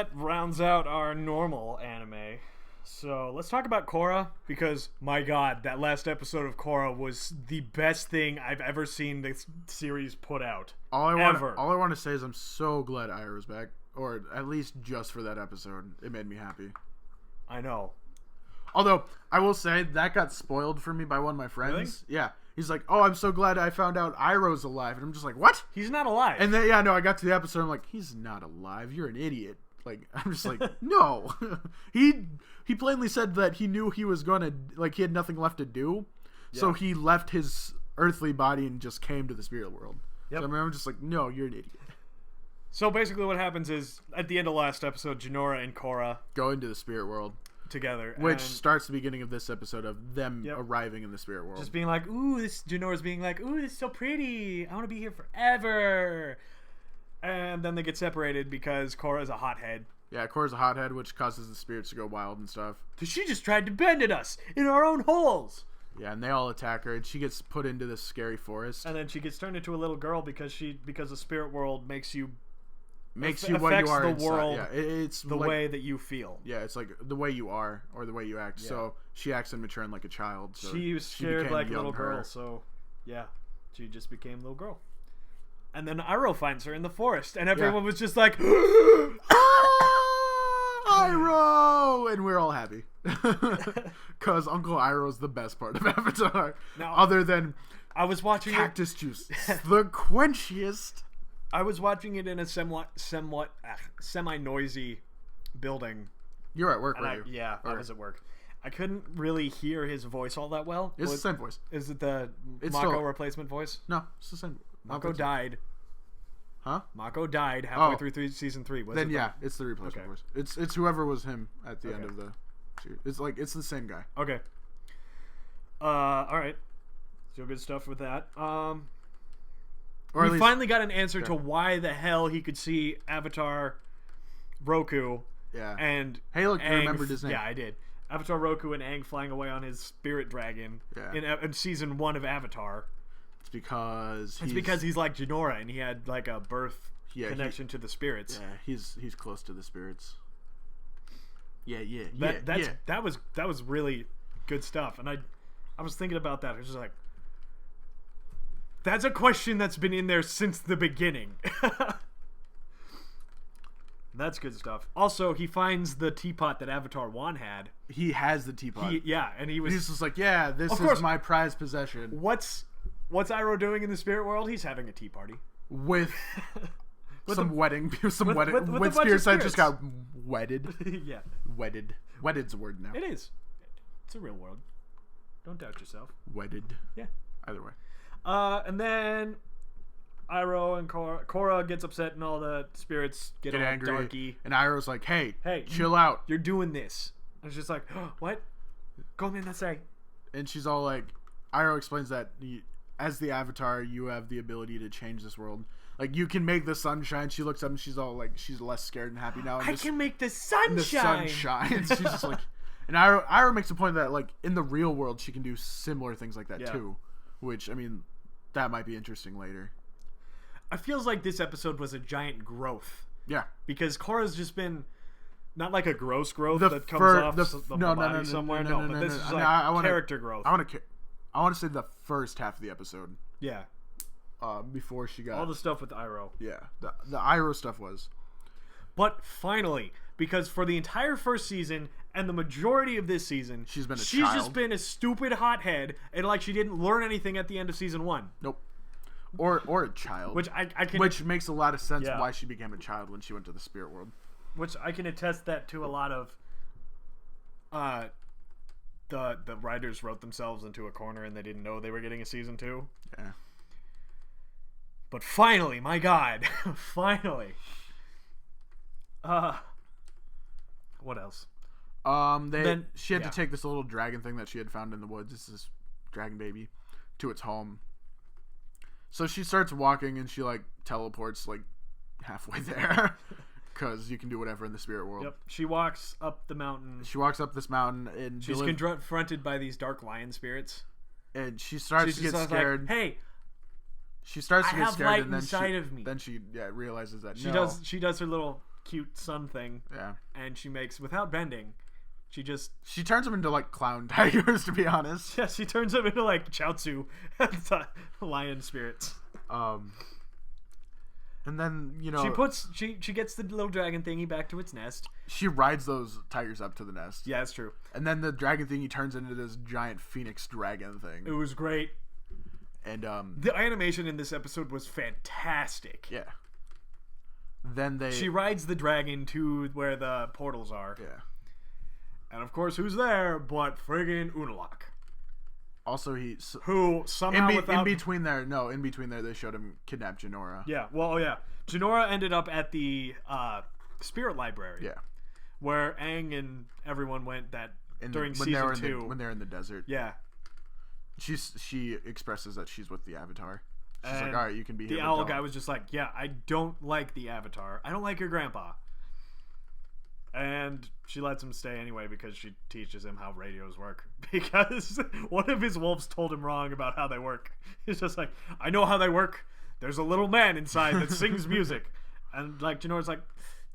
that rounds out our normal anime. So let's talk about Korra, because my god, that last episode of Korra was the best thing I've ever seen this series put out. All I want to say is I'm so glad Iroh's back, or at least just for that episode. It made me happy. I know. Although I will say that got spoiled for me by one of my friends. Really? Yeah. He's like, "Oh, I'm so glad I found out Iroh's alive," and I'm just like, "What? He's not alive." And then I got to the episode. I'm like, "He's not alive. You're an idiot." Like, I'm just like, no. He plainly said that he knew he was gonna, like, he had nothing left to do, so he left his earthly body and just came to the spirit world. Yep. So I'm just like, no, you're an idiot. So basically, what happens is at the end of last episode, Jinora and Korra go into the spirit world together, which starts the beginning of this episode of them arriving in the spirit world. Just being like, "Ooh, Jinora's being like, ooh, this is so pretty. I want to be here forever." And then they get separated because Korra's a hothead. Yeah, Korra's a hothead, which causes the spirits to go wild and stuff. She just tried to bend at us in our own holes. Yeah, and they all attack her, and she gets put into this scary forest. And then she gets turned into a little girl because the spirit world makes you what you are the inside. world. Yeah, it's the way that you feel. Yeah, it's like the way you are or the way you act. Yeah. So she acts immature and like a child. So she was scared like a little girl. So yeah, she just became a little girl. And then Iroh finds her in the forest, and everyone was just like, Iroh! And we're all happy. Because Uncle Iroh's the best part of Avatar. Now, other than I was watching cactus juice. The quenchiest. I was watching it in a semi-noisy building. You're at work, weren't you? Yeah, I was at work. I couldn't really hear his voice all that well. It's the same voice. Is it the Mako replacement voice? No, it's the same. Mako died. Huh? Mako died halfway through season 3. It's the replacement voice. It's whoever was him at the end of the series. It's the same guy. Okay. All right. So good stuff with that. We finally got an answer to why the hell he could see Avatar Roku. Yeah. And hey, look, you remembered his name. Yeah, I did. Avatar Roku and Aang flying away on his spirit dragon in season 1 of Avatar. It's because he's like Jinora and he had like a birth connection to the spirits. Yeah, he's close to the spirits. That was really good stuff. And I was thinking about that. I was just like, that's a question that's been in there since the beginning. That's good stuff. Also, he finds the teapot that Avatar 1 had. He has the teapot. And he's just like, this is my prized possession. What's Iroh doing in the spirit world? He's having a tea party with some wedding, with spirits that just got wedded. Yeah, wedded. Wedded's a word now. It is. It's a real word. Don't doubt yourself. Wedded. Yeah. Either way. And then Iroh and Korra gets upset, and all the spirits get all angry. Darky. And Iroh's like, hey, chill out. You're doing this. I was just like, oh, what? Go man, that's right. And she's all like, Iroh explains that as the Avatar, you have the ability to change this world. Like, you can make the sun shine. She looks up and she's all like, she's less scared and happy now. I can make the sun shine. The sun shines. She's just like, and Iroh makes a point that, like, in the real world, she can do similar things like that too. Which, I mean, that might be interesting later. I feels like this episode was a giant growth. Yeah. Because Korra's just been not like a gross growth that comes off the body somewhere. No, but this is like character growth. I want to say the first half of the episode. Yeah. Before she got all the stuff with Iroh. Yeah. The Iroh stuff was. But finally, because for the entire first season and the majority of this season, she's just been a stupid hothead, and like she didn't learn anything at the end of season 1. Nope. Or a child, which makes a lot of sense why she became a child when she went to the spirit world. Which I can attest that to a lot of. The writers wrote themselves into a corner and they didn't know they were getting a season 2. Yeah. But finally, my God, finally. What else? She had to take this little dragon thing that she had found in the woods. This is dragon baby to its home. So she starts walking and she like teleports like halfway there because you can do whatever in the spirit world. Yep. She walks up the mountain. She walks up this mountain and she's confronted by these dark lion spirits. And she starts to get scared. Like, hey, she starts to get scared, light and then inside of me. Then she realizes that she does her little cute sun thing. Yeah. And she makes, without bending, she turns them into like clown tigers, to be honest. Yeah, she turns them into like Chaozu lion spirits. And then, she gets the little dragon thingy back to its nest. She rides those tigers up to the nest. Yeah, that's true. And then the dragon thingy turns into this giant phoenix dragon thing. It was great. And the animation in this episode was fantastic. Yeah. Then she rides the dragon to where the portals are. Yeah. And of course, who's there but friggin' Unalaq? Also, who somehow in between there, they showed him kidnap Jinora. Yeah. Well, yeah. Jinora ended up at the spirit library. Yeah. Where Aang and everyone went during season 2 when they're in the desert. Yeah. She expresses that she's with the Avatar. She's like, all right, you can be here. The owl guy was just like, yeah, I don't like the Avatar. I don't like your grandpa. And she lets him stay anyway because she teaches him how radios work. Because one of his wolves told him wrong about how they work. He's just like, I know how they work. There's a little man inside that sings music. And like Janora's like,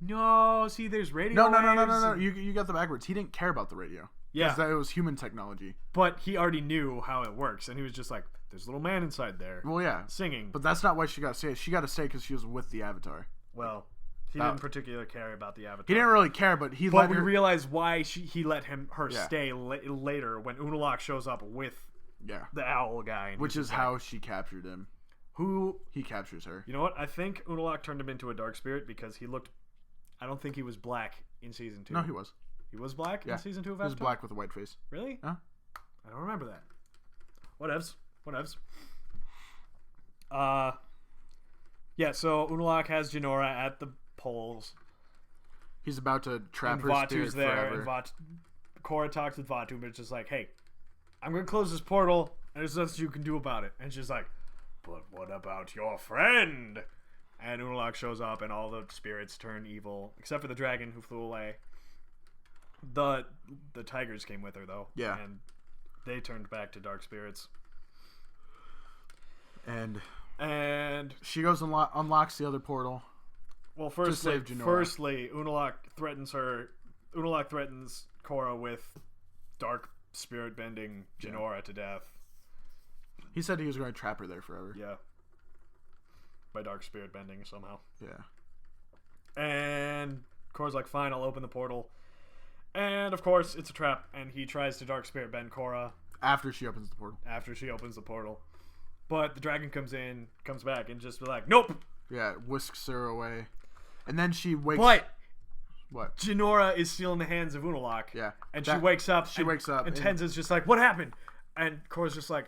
no, see, there's radio. No. You got the backwards. He didn't care about the radio. Yeah. Because it was human technology. But he already knew how it works. And he was just like, there's a little man inside there. Well, yeah. Singing. But that's not why she got to stay. She got to stay because she was with the Avatar. Well, he didn't particularly care about the Avatar. He didn't really care, but we realize why he let her stay later when Unalaq shows up with the owl guy. Which is how she captured him. He captures her. You know what? I think Unalaq turned him into a dark spirit because he looked... I don't think he was black in season 2. No, he was. He was black in season 2 of Avatar? He was black with a white face. Really? Huh? I don't remember that. Whatevs. Yeah, so Unalaq has Jinora at the poles. He's about to trap her spirit there, forever. And Korra talks with Vatu, but it's just like, hey, I'm going to close this portal, and there's nothing you can do about it. And she's like, but what about your friend? And Unalaq shows up, and all the spirits turn evil, except for the dragon who flew away. The tigers came with her, though. Yeah. And they turned back to dark spirits. And she goes and unlocks the other portal. Well, firstly, Unalaq threatens Korra with dark spirit bending Jinora to death. He said he was going to trap her there forever. Yeah. By dark spirit bending somehow. Yeah. And Korra's like, fine, I'll open the portal. And of course, it's a trap, and he tries to dark spirit bend Korra. After she opens the portal. But the dragon comes back, and just be like, nope! Yeah, whisks her away. And then she wakes... But... What? Jinora is still in the hands of Unalaq. Yeah. And she wakes up. And Tenzin's just like, what happened? And Korra's just like,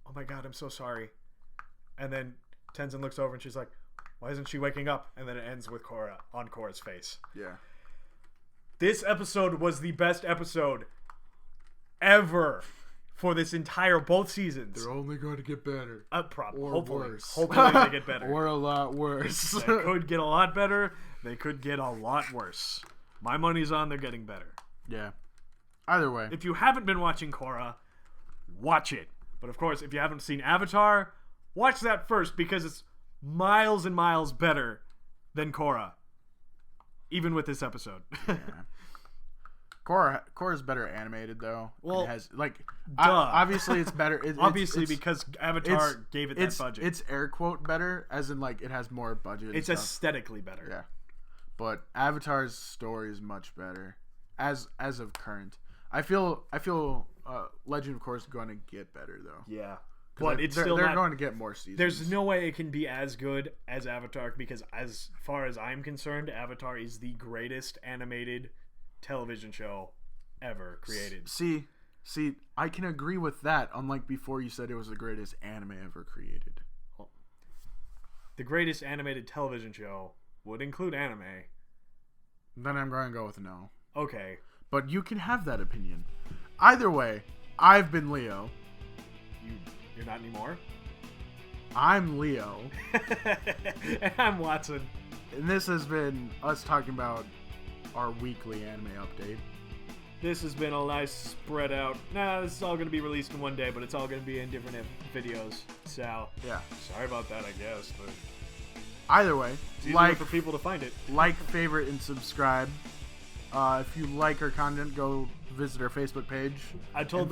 oh my god, I'm so sorry. And then Tenzin looks over and she's like, why isn't she waking up? And then it ends with Korra on Korra's face. Yeah. This episode was the best episode ever for this entire both seasons. They're only going to get better. Probably. Or hopefully. worse. Hopefully they get better. Or a lot worse. They could get a lot better. They could get a lot worse. My money's on they're getting better. Yeah. Either way. If you haven't been watching Korra, watch it. But of course, if you haven't seen Avatar, watch that first because it's miles and miles better than Korra. Even with this episode. Yeah. Korra's better animated though. Well, it has like duh. Obviously it's better. Obviously because Avatar gave it that budget. It's air quote better, as in like it has more budget. It's aesthetically better. Yeah, but Avatar's story is much better as of current. I feel Legend of Korra is going to get better though. Yeah, but they're going to get more seasons. There's no way it can be as good as Avatar because as far as I'm concerned, Avatar is the greatest animated television show ever created. See, I can agree with that. Unlike before, you said it was the greatest anime ever created. Well, the greatest animated television show would include anime. Then I'm going to go with no. Okay, but you can have that opinion. Either way, I've been Leo. You're not anymore. I'm Leo. And I'm Watson. And this has been us talking about our weekly anime update. This has been a nice spread out. This is all going to be released in one day, but it's all going to be in different videos. So, yeah. Sorry about that, I guess. But Either way, It's easier for people to find it. like, favorite, and subscribe. If you like our content, go visit our Facebook page.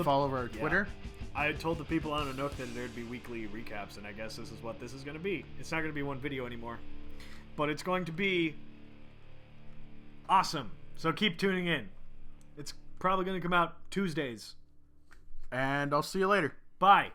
Follow our Twitter. I told the people on a note that there'd be weekly recaps, and I guess this is what this is going to be. It's not going to be one video anymore, but it's going to be awesome. So keep tuning in. It's probably going to come out Tuesdays. And I'll see you later. Bye.